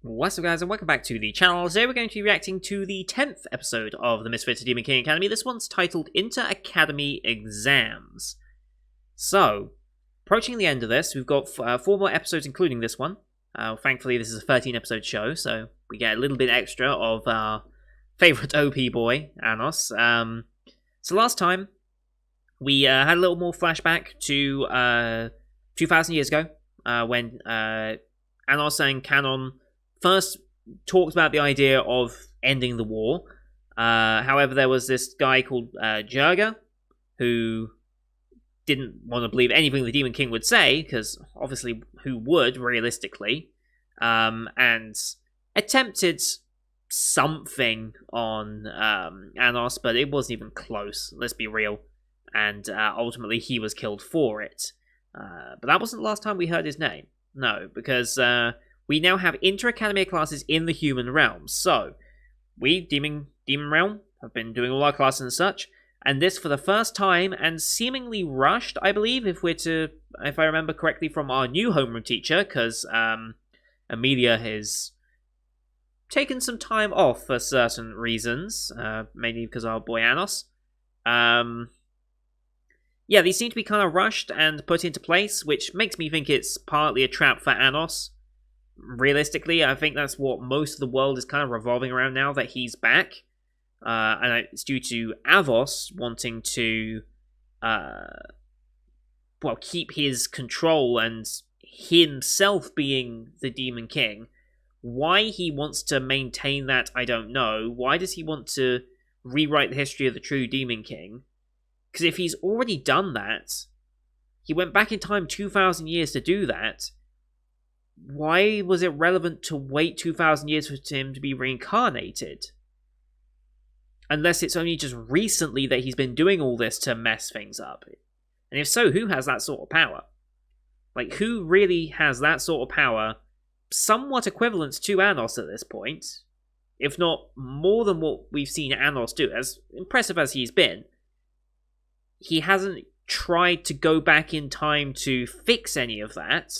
What's up, guys, and welcome back to the channel. Today we're going to be reacting to the 10th episode of the Misfit Demon King Academy. This one's titled Inter-Academy Exams. So, approaching the end of this, we've got 4 more episodes including this one. Thankfully, this is a 13-episode show, so we get a little bit extra of our favourite OP boy, Anos. So last time, we had a little more flashback to 2,000 years ago, when Anos and Canon first talked about the idea of ending the war. However, there was this guy called Jurga, who didn't want to believe anything the Demon King would say, because obviously who would, realistically, and attempted something on Anos, but it wasn't even close, let's be real, and ultimately he was killed for it. But that wasn't the last time we heard his name. No, because we now have inter-academy classes in the human realm. So, we, Demon Realm, have been doing all our classes and such, and this for the first time, and seemingly rushed, I believe, if I remember correctly from our new homeroom teacher, because Amelia has taken some time off for certain reasons, mainly because of our boy Anos. Yeah, these seem to be kind of rushed and put into place, which makes me think it's partly a trap for Anos. Realistically, I think that's what most of the world is kind of revolving around now, that he's back. And it's due to Avos wanting to, keep his control and himself being the Demon King. Why he wants to maintain that, I don't know. Why does he want to rewrite the history of the true Demon King? Because if he's already done that, he went back in time 2,000 years to do that, why was it relevant to wait 2,000 years for him to be reincarnated? Unless it's only just recently that he's been doing all this to mess things up. And if so, who has that sort of power? Like, who really has that sort of power, somewhat equivalent to Anos at this point, if not more than what we've seen Anos do, as impressive as he's been? He hasn't tried to go back in time to fix any of that,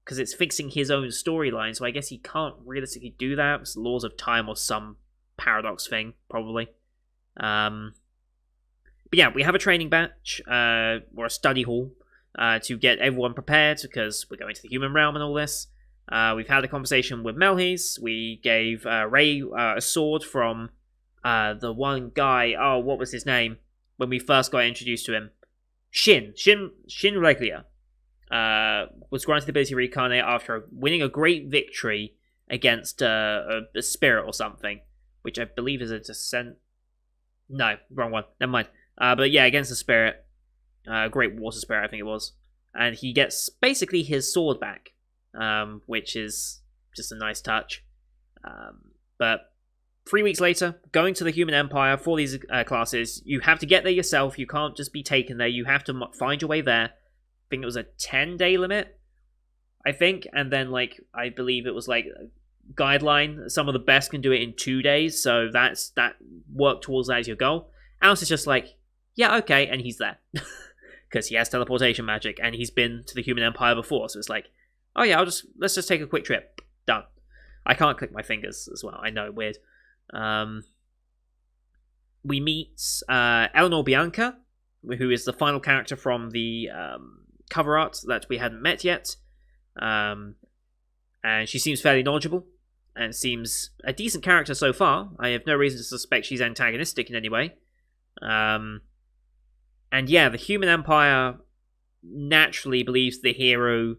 because it's fixing his own storyline, so I guess he can't realistically do that. It's laws of time or some paradox thing, probably. But yeah, we have a training batch, or a study hall, to get everyone prepared, because we're going to the human realm and all this. We've had a conversation with Melhis. We gave Ray a sword from the one guy, what was his name, when we first got introduced to him? Shin Reglia. Was granted the ability to reincarnate after winning a great victory against a spirit or something, which I believe is a descent. No, wrong one. Never mind. But yeah, against a spirit, great water spirit, I think it was, and he gets basically his sword back, which is just a nice touch. But 3 weeks later, going to the Human Empire for these classes, you have to get there yourself. You can't just be taken there. You have to find your way there. I think it was a 10-day limit, I think, and then, I believe it was, a guideline. Some of the best can do it in 2 days, so that work towards that as your goal. Alice is just yeah, okay, and he's there. Because he has teleportation magic, and he's been to the Human Empire before, so it's oh yeah, let's just take a quick trip. Done. I can't click my fingers as well, I know, weird. We meet Eleanor Bianca, who is the final character from the cover art that we hadn't met yet, and she seems fairly knowledgeable and seems a decent character so far. I have no reason to suspect she's antagonistic in any way. And yeah, the Human Empire naturally believes the hero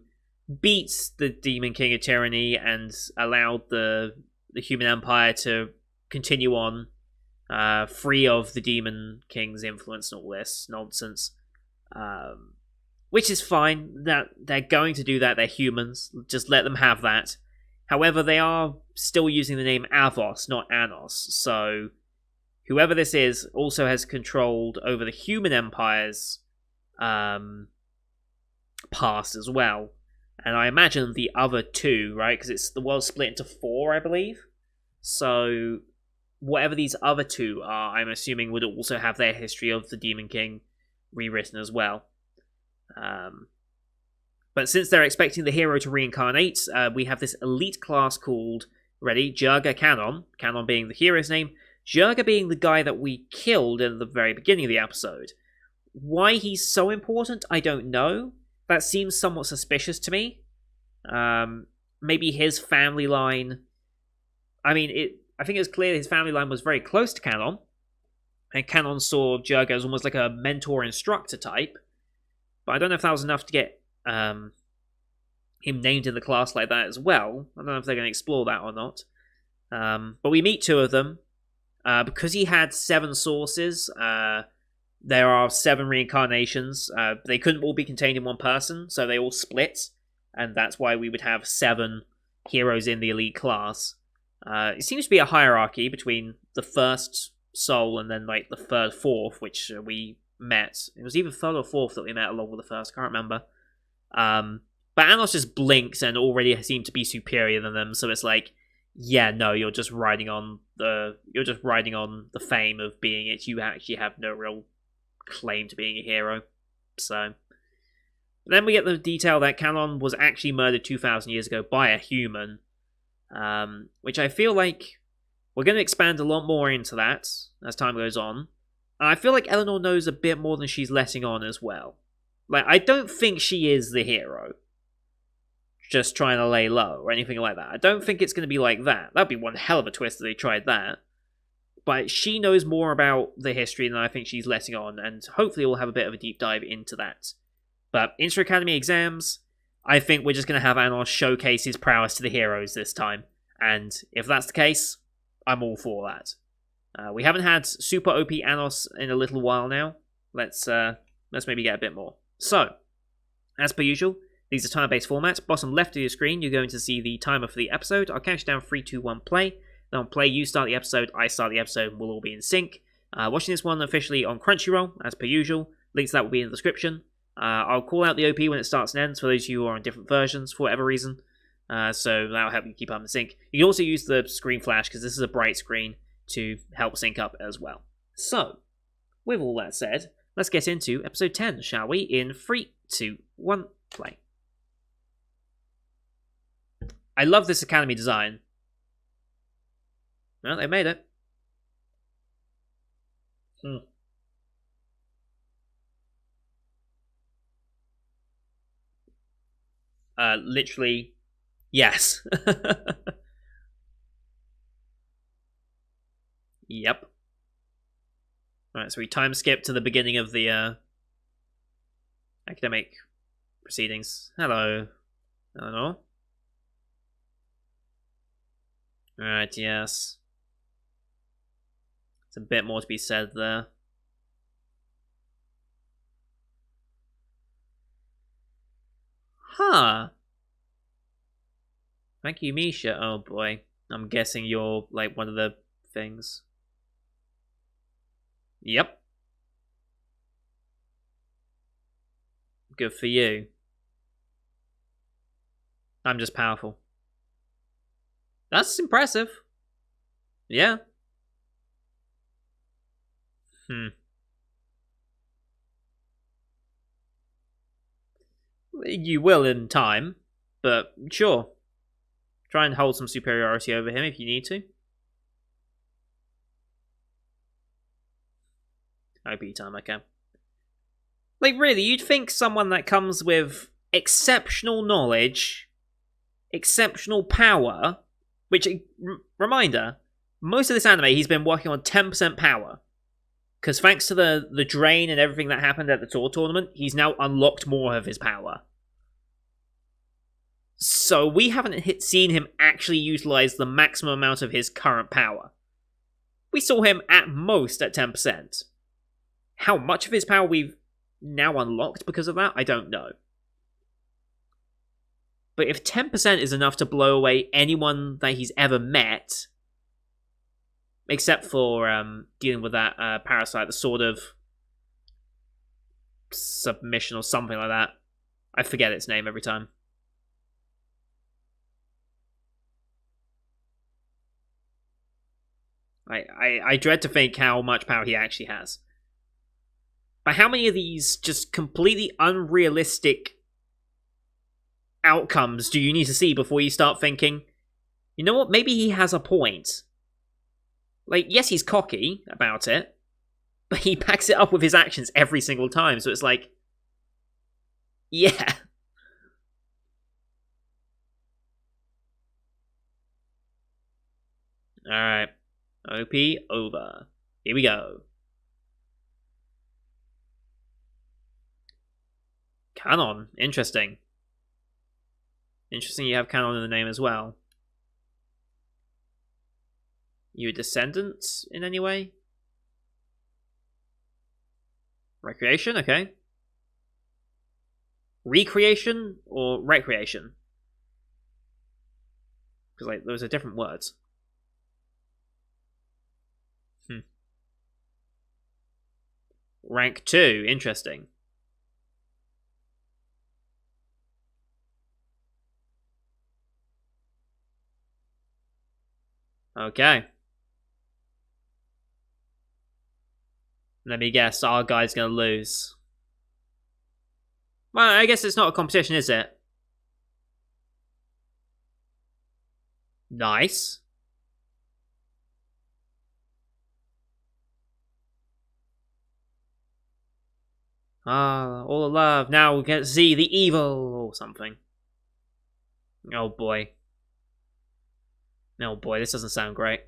beats the Demon King of Tyranny and allowed the Human Empire to continue on, free of the Demon King's influence and all this nonsense. Which is fine, that they're going to do that, they're humans, just let them have that. However, they are still using the name Avos, not Anos, so whoever this is also has controlled over the Human Empire's past as well. And I imagine the other two, right, because the world's split into 4, I believe. So whatever these other two are, I'm assuming would also have their history of the Demon King rewritten as well. But since they're expecting the hero to reincarnate, we have this elite class called, ready, Jirga Canon. Canon being the hero's name. Jirga being the guy that we killed in the very beginning of the episode. Why he's so important, I don't know. That seems somewhat suspicious to me. Maybe his family line... I mean, I think it was clear his family line was very close to Canon. And Canon saw Jirga as almost like a mentor-instructor type. But I don't know if that was enough to get him named in the class like that as well. I don't know if they're going to explore that or not. But we meet two of them. Because he had 7 sources, there are 7 reincarnations. They couldn't all be contained in one person, so they all split. And that's why we would have 7 heroes in the elite class. It seems to be a hierarchy between the first soul and then like the third, fourth, which we met. It was either third or fourth that we met along with the first. I can't remember. But Anos just blinks and already seemed to be superior than them. So it's like, yeah, no, you're just riding on the fame of being it. You actually have no real claim to being a hero. So then we get the detail that Canon was actually murdered 2,000 years ago by a human. Which I feel like we're going to expand a lot more into that as time goes on. And I feel like Eleanor knows a bit more than she's letting on as well. Like, I don't think she is the hero, just trying to lay low or anything like that. I don't think it's going to be like that. That'd be one hell of a twist if they tried that. But she knows more about the history than I think she's letting on, and hopefully we'll have a bit of a deep dive into that. But Insta Academy exams, I think we're just going to have Anos showcase his prowess to the heroes this time. And if that's the case, I'm all for that. We haven't had Super OP Anos in a little while now. Let's maybe get a bit more. So, as per usual, these are timer-based format. Bottom left of your screen, you're going to see the timer for the episode. I'll count you down 3, 2, 1, play. Then on play, you start the episode, I start the episode, and we'll all be in sync. Watching this one officially on Crunchyroll, as per usual. Links to that will be in the description. I'll call out the OP when it starts and ends for those of you who are on different versions for whatever reason. So that'll help you keep up in sync. You can also use the screen flash because this is a bright screen to help sync up as well. So, with all that said, let's get into episode 10, shall we? In 3, 2, 1, play. I love this Academy design. Well, they made it. Literally, yes. Yep. Alright, so we time skip to the beginning of the academic proceedings. Hello. Hello. Alright, yes. There's a bit more to be said there. Huh. Thank you, Misha. Oh boy. I'm guessing you're like one of the things. Yep. Good for you. I'm just powerful. That's impressive. Yeah. You will in time, but sure. Try and hold some superiority over him if you need to. OP time, okay. Like, really, you'd think someone that comes with exceptional knowledge, exceptional power, which, reminder, most of this anime he's been working on 10% power. Because thanks to the drain and everything that happened at the tour tournament, he's now unlocked more of his power. So we haven't seen him actually utilize the maximum amount of his current power. We saw him at most at 10%. How much of his power we've now unlocked because of that, I don't know. But if 10% is enough to blow away anyone that he's ever met, except for dealing with that parasite, the sort of submission or something like that. I forget its name every time. I dread to think how much power he actually has. But how many of these just completely unrealistic outcomes do you need to see before you start thinking, you know what, maybe he has a point? Like, yes, he's cocky about it, but he backs it up with his actions every single time, so it's like, yeah. Alright. OP over. Here we go. Canon. Interesting. Interesting you have Canon in the name as well. You a descendant in any way? Recreation? Okay. Recreation or recreation? Because, like, those are different words. Rank 2. Interesting. Okay. Let me guess, our guy's gonna lose. Well, I guess it's not a competition, is it? Nice. Ah, all the love. Now we get to see the evil or something. Oh boy. Oh boy, this doesn't sound great.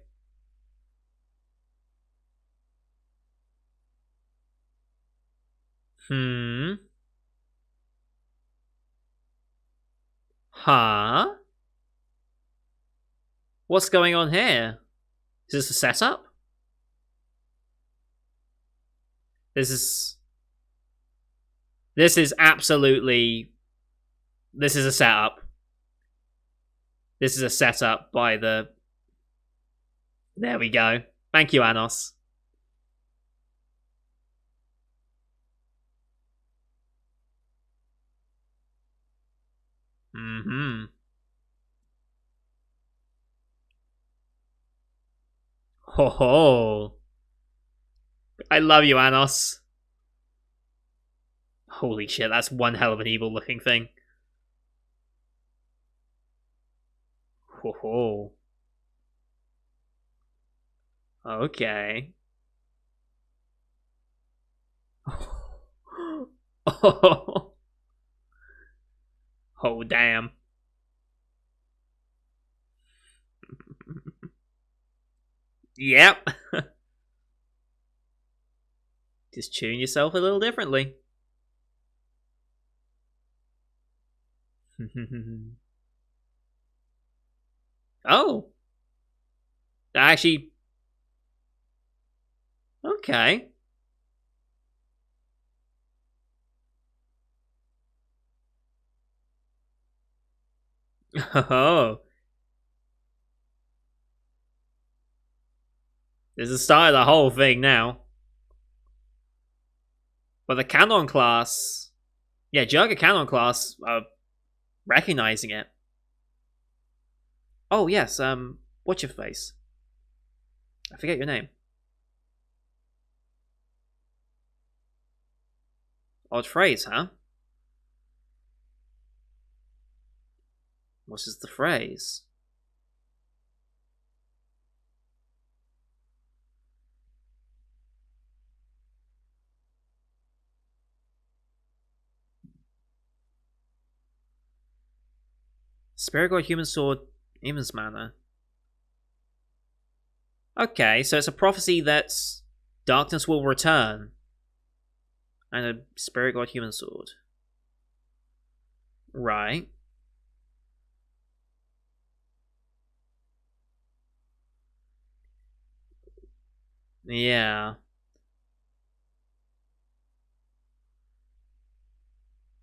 Huh? What's going on here? Is this a setup? This is absolutely... This is a setup. This is a setup by the... There we go. Thank you, Anos. Mm-hmm. Ho ho. I love you, Anos. Holy shit, that's one hell of an evil looking thing. Ho ho. Okay. Oh. Oh, damn. Yep. Just tune yourself a little differently. Oh. Actually. Okay. Oh. This is the start of the whole thing now. But the Canon class... Yeah, Jugga Canon class are recognizing it. Oh, yes, what's your face? I forget your name. Odd phrase, huh? What is the phrase? Spirit God, Human Sword, Emon's Manner. Okay, so it's a prophecy that darkness will return. And a Spirit God, Human Sword. Right. Yeah.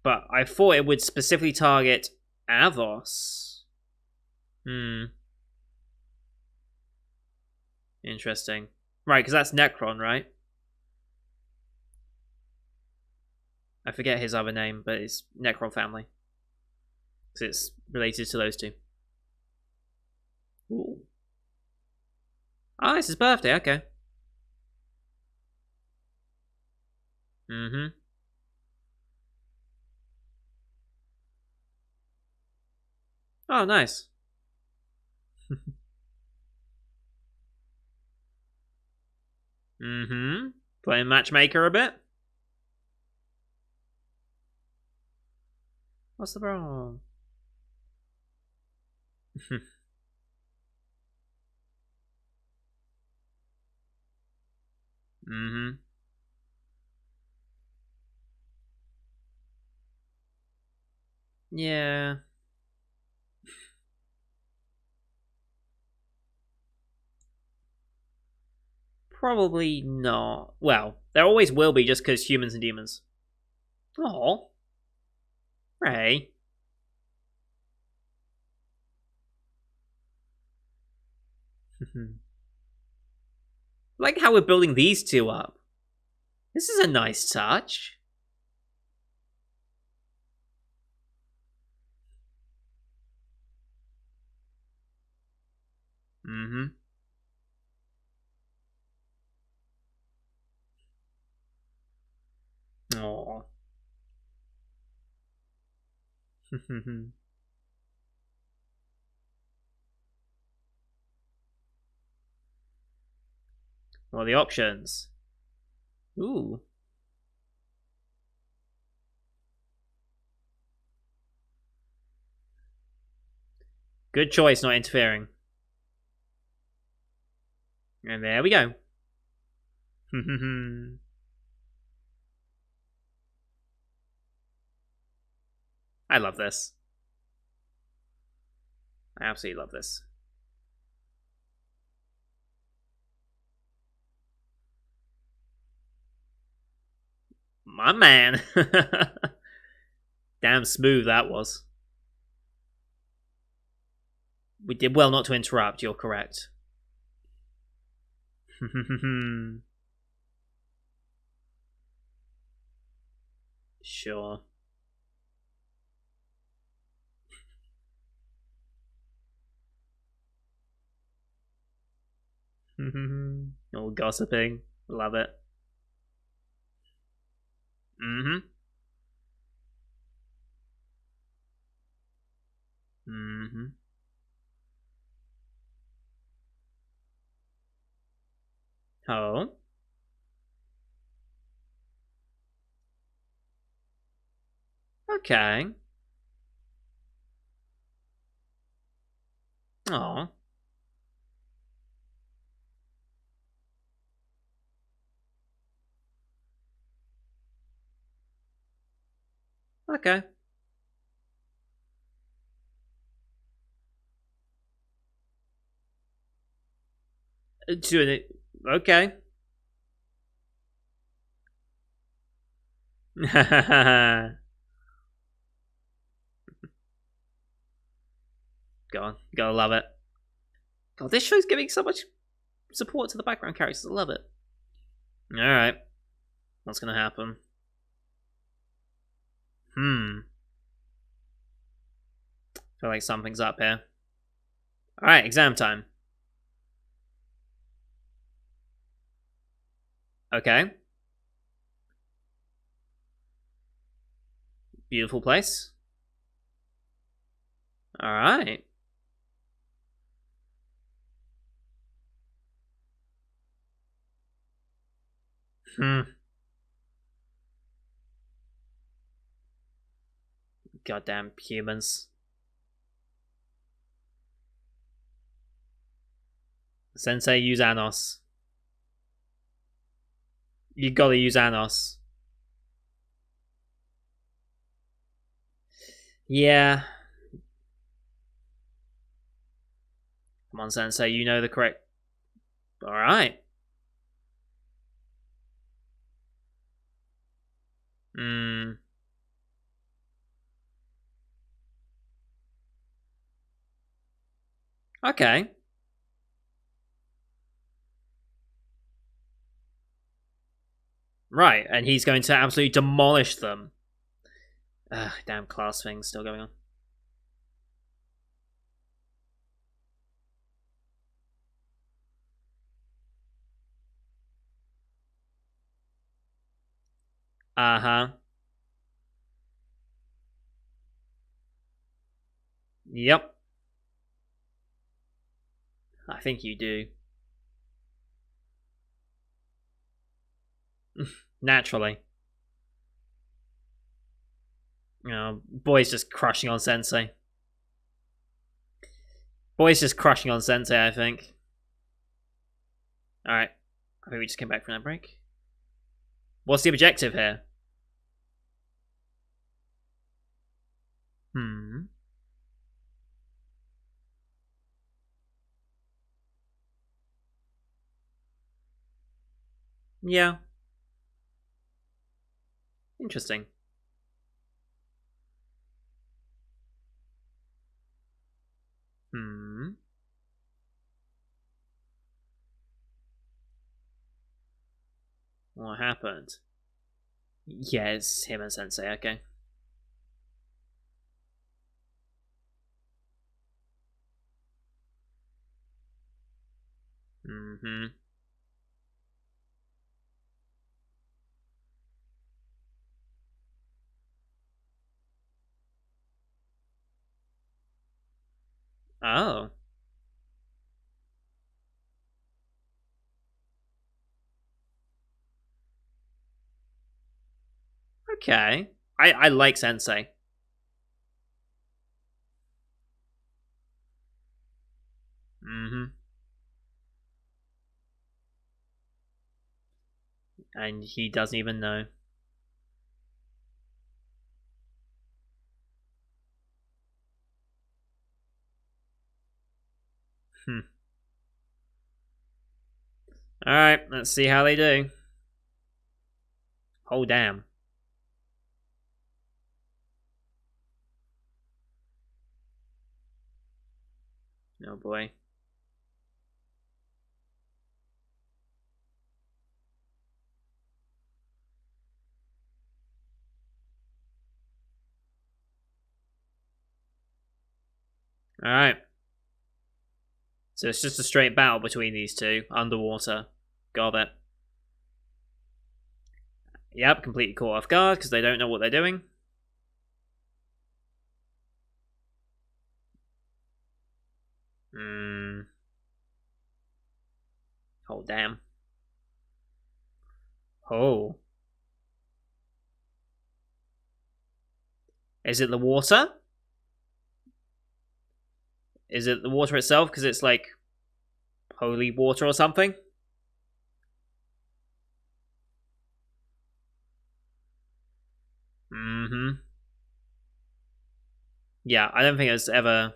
But I thought it would specifically target Avos. Interesting. Right, because that's Necron, right? I forget his other name, but it's Necron family. Because it's related to those two. Ooh. Oh, it's his birthday, okay. Mm-hmm. Oh, nice. Mm-hmm. Playing matchmaker a bit. What's the problem? Mm-hmm. Yeah. Probably not. Well, there always will be just because humans and demons. Oh, Ray. Like how we're building these two up. This is a nice touch. Mm-hmm. Oh. What are the options? Ooh. Good choice not interfering. And there we go. I love this. I absolutely love this. My man. Damn smooth that was. We did well not to interrupt, you're correct. Sure. All gossiping. Love it. Mm-hmm. Mm-hmm. Oh. Okay. Oh. Okay. Doing it. Okay. Go on. Gotta love it. God, this show's giving so much support to the background characters. I love it. Alright. What's gonna happen? Feel like something's up here. Alright, exam time. Okay. Beautiful place. Alright. Hmm. Goddamn humans. Sensei, use Anos. You gotta use Anos. Yeah. Come on, Sensei, you know the correct. Alright. Hmm. Okay. Right, and he's going to absolutely demolish them. Ugh, damn class things still going on. Uh-huh. Yep. I think you do. Naturally. You know, boy's just crushing on Sensei. Boy's just crushing on Sensei, I think. Alright. I think we just came back from that break. What's the objective here? Yeah. Interesting. What happened? Yeah, it's him and Sensei, okay. Oh. Okay. I like Sensei. And he doesn't even know. Alright, let's see how they do. Oh, damn. Oh, boy. Alright. So it's just a straight battle between these two, underwater. Got it. Yep, completely caught off guard because they don't know what they're doing. Oh, damn. Oh. Is it the water? Is it the water itself? Because it's like holy water or something? Yeah, I don't think it's ever.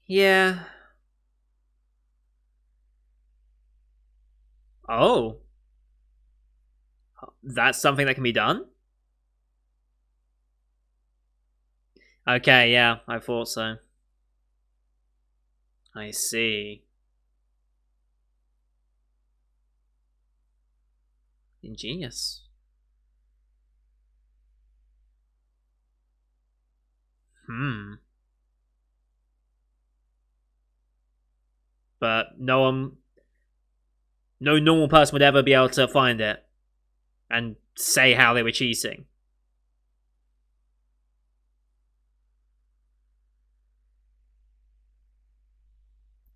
Yeah. Oh. That's something that can be done? Okay, yeah, I thought so. I see. Ingenious. But no normal person would ever be able to find it and say how they were cheating.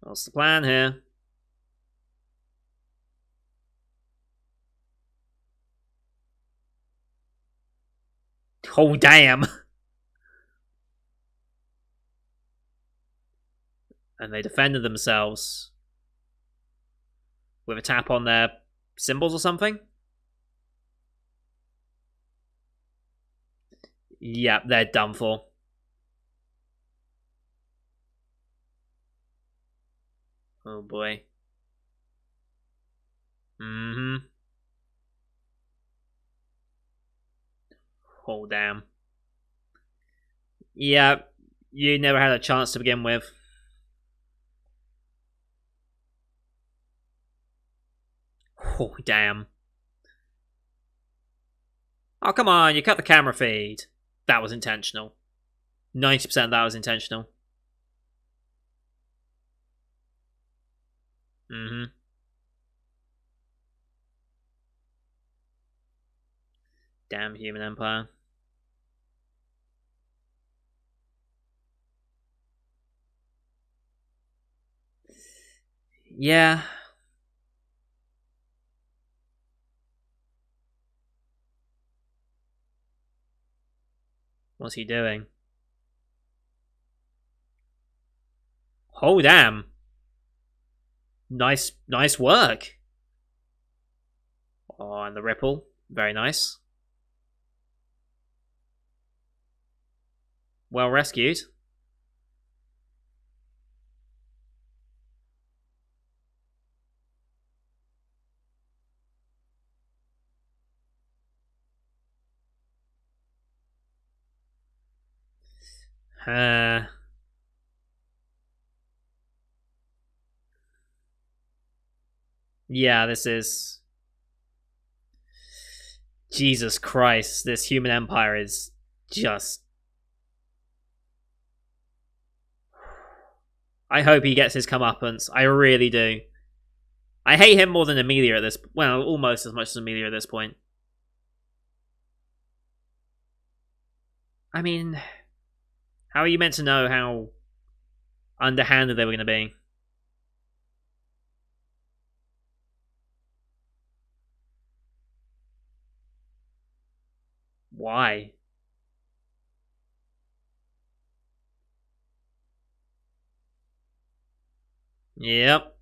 What's the plan here? Oh, damn. And they defended themselves with a tap on their symbols or something? Yep, they're done for. Oh boy. Oh, damn. Yeah, you never had a chance to begin with. Oh, damn. Oh, come on, you cut the camera feed. That was intentional. 90% of that was intentional. Damn human empire. Yeah. What's he doing? Oh, damn. Nice work. Oh, and the ripple. Very nice. Well rescued. Yeah, this is... Jesus Christ, this human empire is just... I hope he gets his comeuppance. I really do. I hate him more than Emilia at this... Well, almost as much as Emilia at this point. I mean... How are you meant to know how underhanded they were going to be? Why? Yep.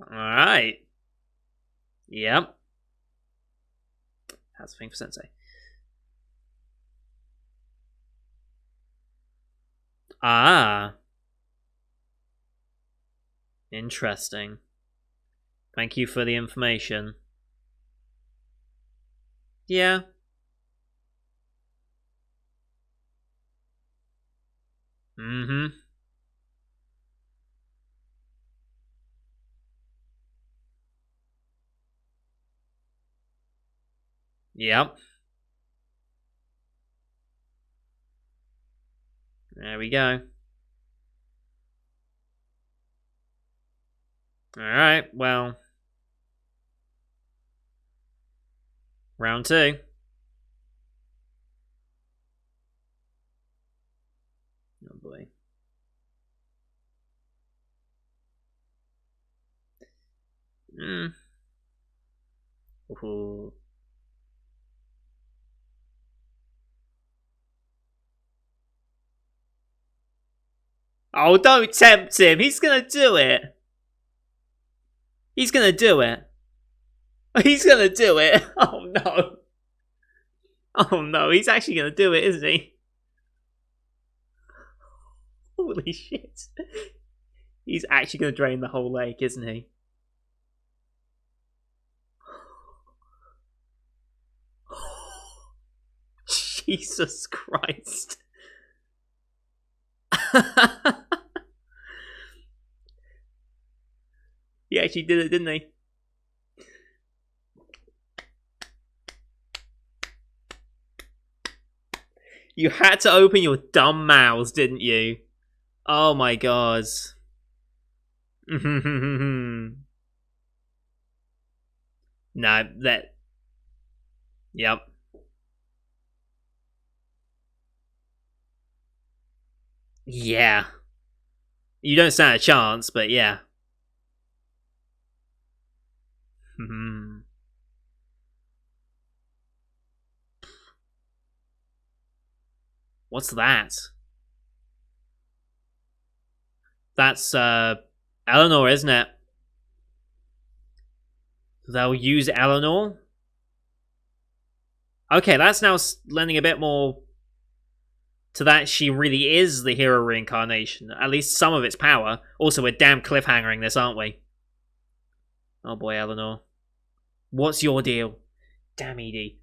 Alright. Yep. That's a thing for Sensei. Ah. Interesting. Thank you for the information. Yeah. Mm-hmm. Yep. There we go. Alright, well. Round 2. Oh boy. Ooh. Oh, don't tempt him. He's gonna do it. He's gonna do it. He's gonna do it. Oh no. Oh no, he's actually gonna do it, isn't he? Holy shit. He's actually gonna drain the whole lake, isn't he? Jesus Christ. He actually did it, didn't he? You had to open your dumb mouths, didn't you? Oh my god. No, that... Yep. Yeah. You don't stand a chance, but yeah. What's that? That's, Eleanor, isn't it? They'll use Eleanor? Okay, that's now lending a bit more to that she really is the hero reincarnation. At least some of its power. Also, we're damn cliffhangering this, aren't we? Oh boy, Eleanor. What's your deal? Damn, Edie.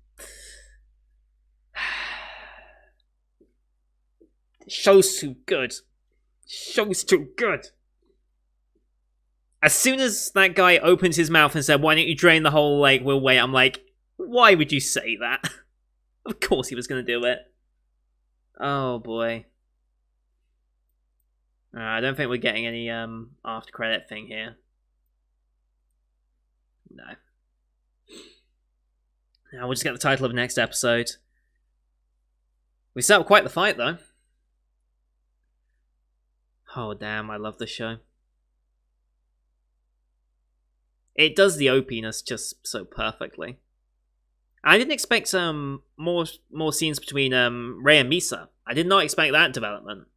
Show's too good. Show's too good. As soon as that guy opens his mouth and said, "Why don't you drain the whole lake, we'll wait," I'm like, why would you say that? Of course he was going to do it. Oh boy. I don't think we're getting any after credit thing here. Now we'll just get the title of the next episode. We set up quite the fight, though. Oh, damn, I love this show. It does the opiness just so perfectly. I didn't expect more scenes between Rei and Misa. I did not expect that development.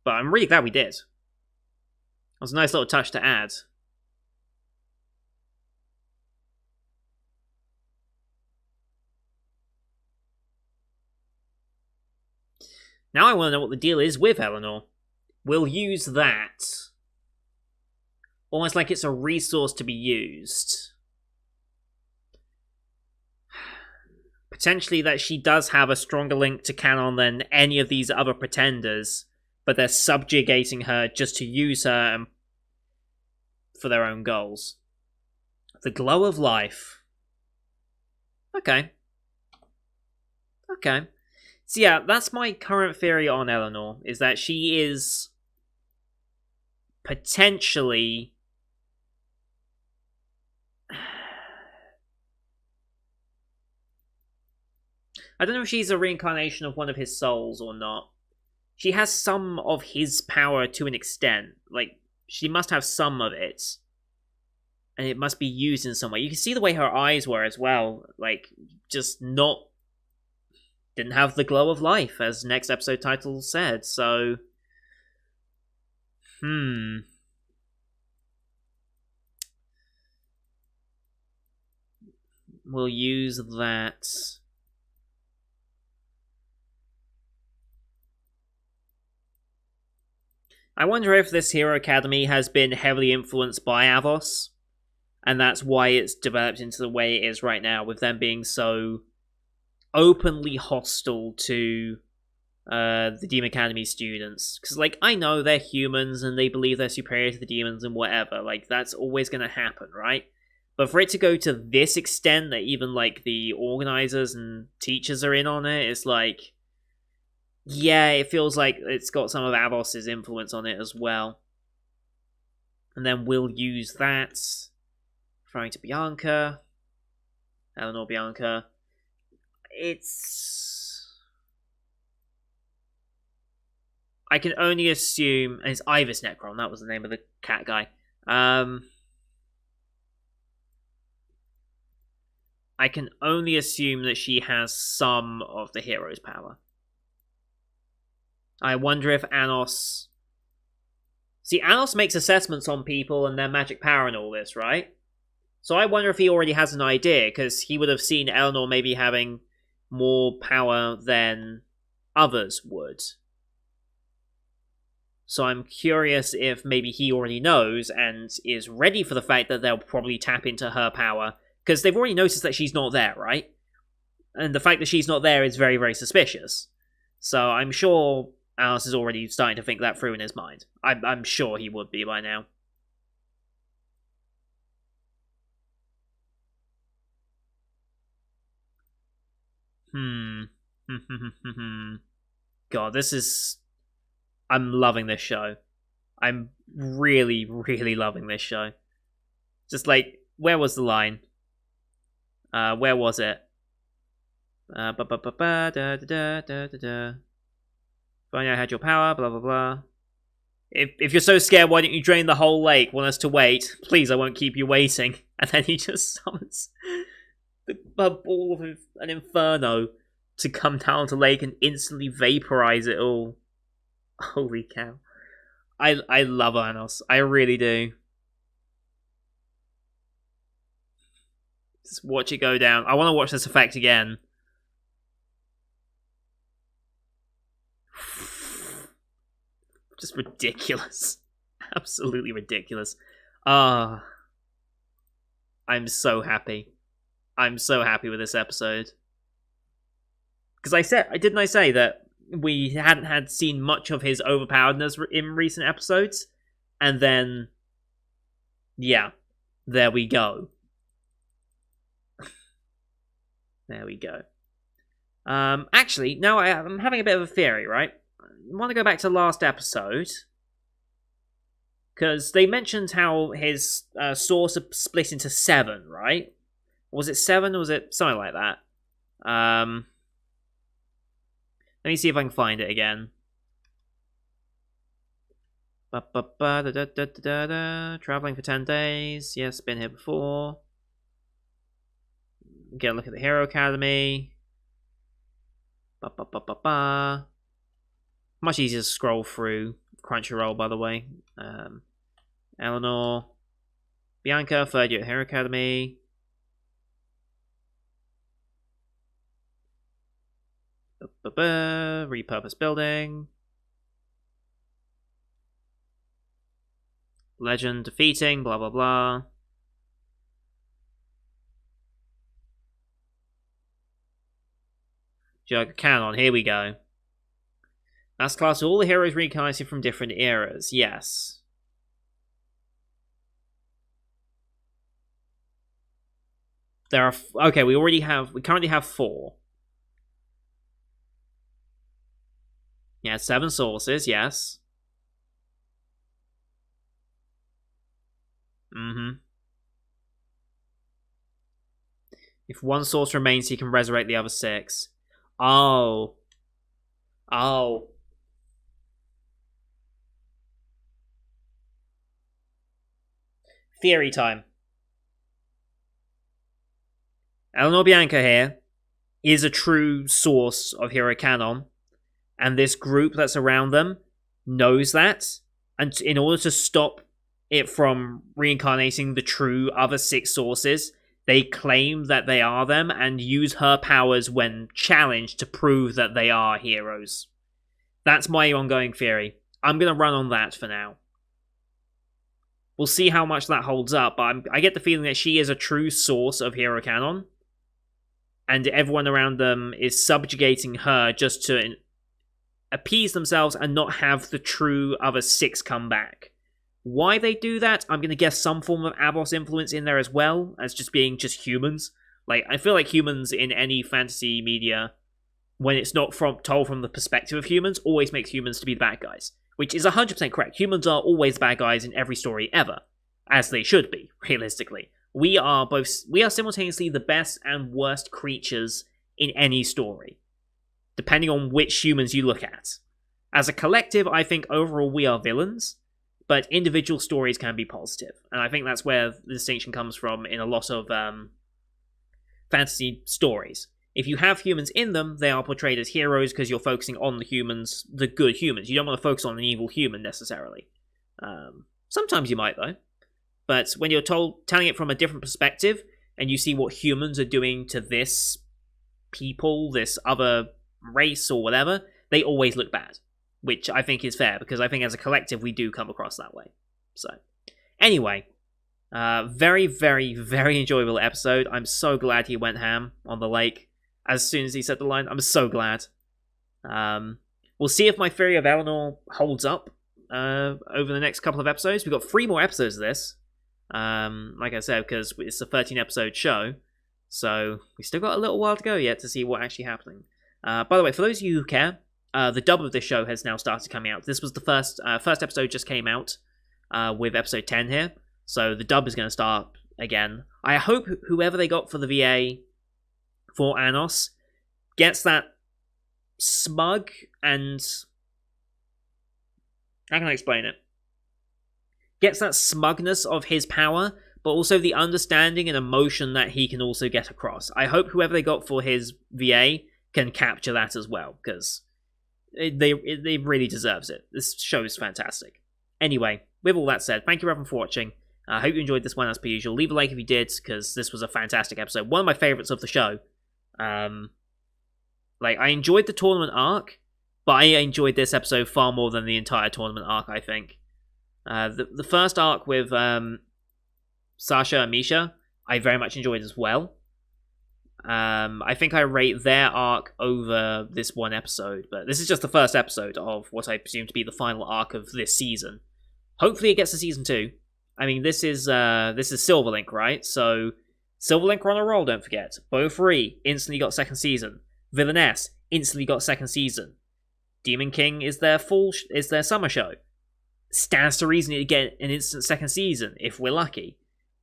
But I'm really glad we did. It was a nice little touch to add. Now I want to know what the deal is with Eleanor. We'll use that. Almost like it's a resource to be used. Potentially that she does have a stronger link to canon than any of these other pretenders, but they're subjugating her just to use her for their own goals. The glow of life. Okay. So yeah, that's my current theory on Eleanor, is that she is potentially... I don't know if she's a reincarnation of one of his souls or not. She has some of his power to an extent. Like, she must have some of it. And it must be used in some way. You can see the way her eyes were as well. Like, just not... didn't have the glow of life, as next episode title said, so... We'll use that. I wonder if this Hero Academy has been heavily influenced by Avos, and that's why it's developed into the way it is right now, with them being so openly hostile to the Demon Academy students. Because, like, I know they're humans and they believe they're superior to the demons and whatever. Like, that's always going to happen, right? But for it to go to this extent that even, like, the organizers and teachers are in on it, it's like... yeah, it feels like it's got some of Avos' influence on it as well. And then we'll use that. Referring to Bianca. Eleanor Bianca. I can only assume... and it's Ivis Necron, that was the name of the cat guy. I can only assume that she has some of the hero's power. I wonder if Anos... see, Anos makes assessments on people and their magic power and all this, right? So I wonder if he already has an idea, because he would have seen Eleanor maybe having more power than others would. So I'm curious if maybe he already knows and is ready for the fact that they'll probably tap into her power, because they've already noticed that she's not there, right? And the fact that she's not there is very, very suspicious. So I'm sure Alice is already starting to think that through in his mind. I'm sure he would be by now. God, this is... I'm loving this show. I'm really, really loving this show. Just like, where was the line? Where was it? If only I had your power, blah blah blah. If you're so scared, why don't you drain the whole lake? Want us to wait? Please, I won't keep you waiting. And then he just summons a ball of an inferno to come down to the lake and instantly vaporize it all. Holy cow. I love Anos. I really do. Just watch it go down. I want to watch this effect again. Just ridiculous. Absolutely ridiculous. I'm so happy. I'm so happy with this episode. Because didn't I say that we hadn't seen much of his overpoweredness in recent episodes? And then, yeah, there we go. There we go. Actually, no, I'm having a bit of a theory, right? I want to go back to the last episode. Because they mentioned how his source split into 7, right? Was it 7 or was it something like that? Let me see if I can find it again. Traveling for 10 days. Yes, been here before. Get a look at the Hero Academy. Much easier to scroll through Crunchyroll, by the way. Eleanor. Bianca, 3rd year at Hero Academy. Repurposed building. Legend defeating, blah blah blah. Jug Canon, here we go. Last class, all the heroes reincarnated from different eras. Yes. There are... Okay, we currently have 4. Yeah, 7 sources, yes. If one source remains, he can resurrect the other 6. Oh. Theory time. Eleanor Bianca here is a true source of Hero Canon, and this group that's around them knows that, and in order to stop it from reincarnating the true other 6 sources, they claim that they are them and use her powers when challenged to prove that they are heroes. That's my ongoing theory. I'm going to run on that for now. We'll see how much that holds up, but I get the feeling that she is a true source of Hero Canon, and everyone around them is subjugating her just to appease themselves and not have the true other 6 come back. Why they do that, I'm going to guess some form of Abos influence in there as well, as just being just humans. Like, I feel like humans in any fantasy media, when it's not told from the perspective of humans, always makes humans to be the bad guys. Which is 100% correct. Humans are always the bad guys in every story ever. As they should be, realistically. We are simultaneously the best and worst creatures in any story, depending on which humans you look at. As a collective, I think overall we are villains, but individual stories can be positive. And I think that's where the distinction comes from in a lot of fantasy stories. If you have humans in them, they are portrayed as heroes because you're focusing on the humans, the good humans. You don't want to focus on an evil human, necessarily. Sometimes you might, though. But when you're telling it from a different perspective, and you see what humans are doing to this people, this other race or whatever, they always look bad. Which I think is fair, because I think as a collective we do come across that way. So, anyway, very, very, very enjoyable episode. I'm so glad he went ham on the lake as soon as he said the line. I'm so glad. We'll see if my theory of Eleanor holds up over the next couple of episodes. We've got 3 more episodes of this. Like I said, because it's a 13-episode show, so we still got a little while to go yet to see what's actually happening. By the way, for those of you who care, the dub of this show has now started coming out. This was the first episode just came out with episode 10 here, so the dub is going to start again. I hope whoever they got for the VA for Anos gets that smug and... how can I explain it? Gets that smugness of his power, but also the understanding and emotion that he can also get across. I hope whoever they got for his VA can capture that as well, because they really deserves it. This show is fantastic. Anyway, with all that said, thank you everyone for watching. I hope you enjoyed this one as per usual. Leave a like if you did, because this was a fantastic episode. One of my favourites of the show. I enjoyed the tournament arc, but I enjoyed this episode far more than the entire tournament arc, I think. The first arc with Sasha and Misha, I very much enjoyed as well. I think I rate their arc over this one episode, but this is just the first episode of what I presume to be the final arc of this season. Hopefully it gets to season 2. I mean, this is Silverlink, right? So Silverlink are on a roll, don't forget. Bo3 instantly got second season. Villainess instantly got second season. Demon King is their summer show. stands to reason to get an instant second season if we're lucky.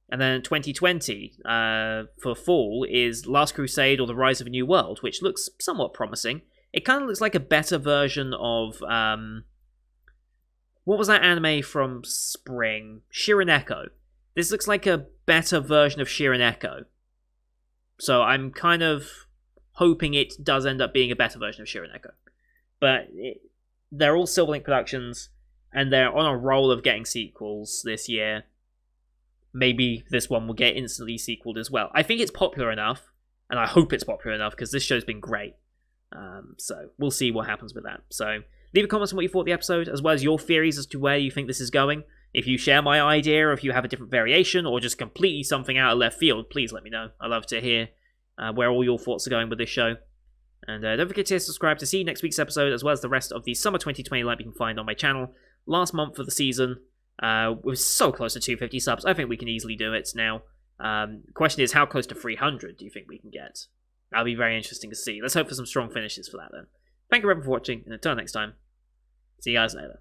And then 2020 for fall is Last Crusade or The Rise of a New World, which looks somewhat promising. It kind of looks like a better version of what was that anime from spring? Shireneko. This looks like a better version of Shireneko. So I'm kind of hoping it does end up being a better version of Shireneko. But they're all Silverlink Productions, and they're on a roll of getting sequels this year. Maybe this one will get instantly sequeled as well. I think it's popular enough, and I hope it's popular enough, because this show's been great. So we'll see what happens with that. So leave a comment on what you thought of the episode, as well as your theories as to where you think this is going. If you share my idea, or if you have a different variation, or just completely something out of left field, please let me know. I love to hear where all your thoughts are going with this show. And don't forget to subscribe to see next week's episode, as well as the rest of the Summer 2020 lineup you can find on my channel. Last month for the season, we're so close to 250 subs. I think we can easily do it now. Question is, how close to 300 do you think we can get? That'll be very interesting to see. Let's hope for some strong finishes for that then. Thank you everyone for watching, and until next time, see you guys later.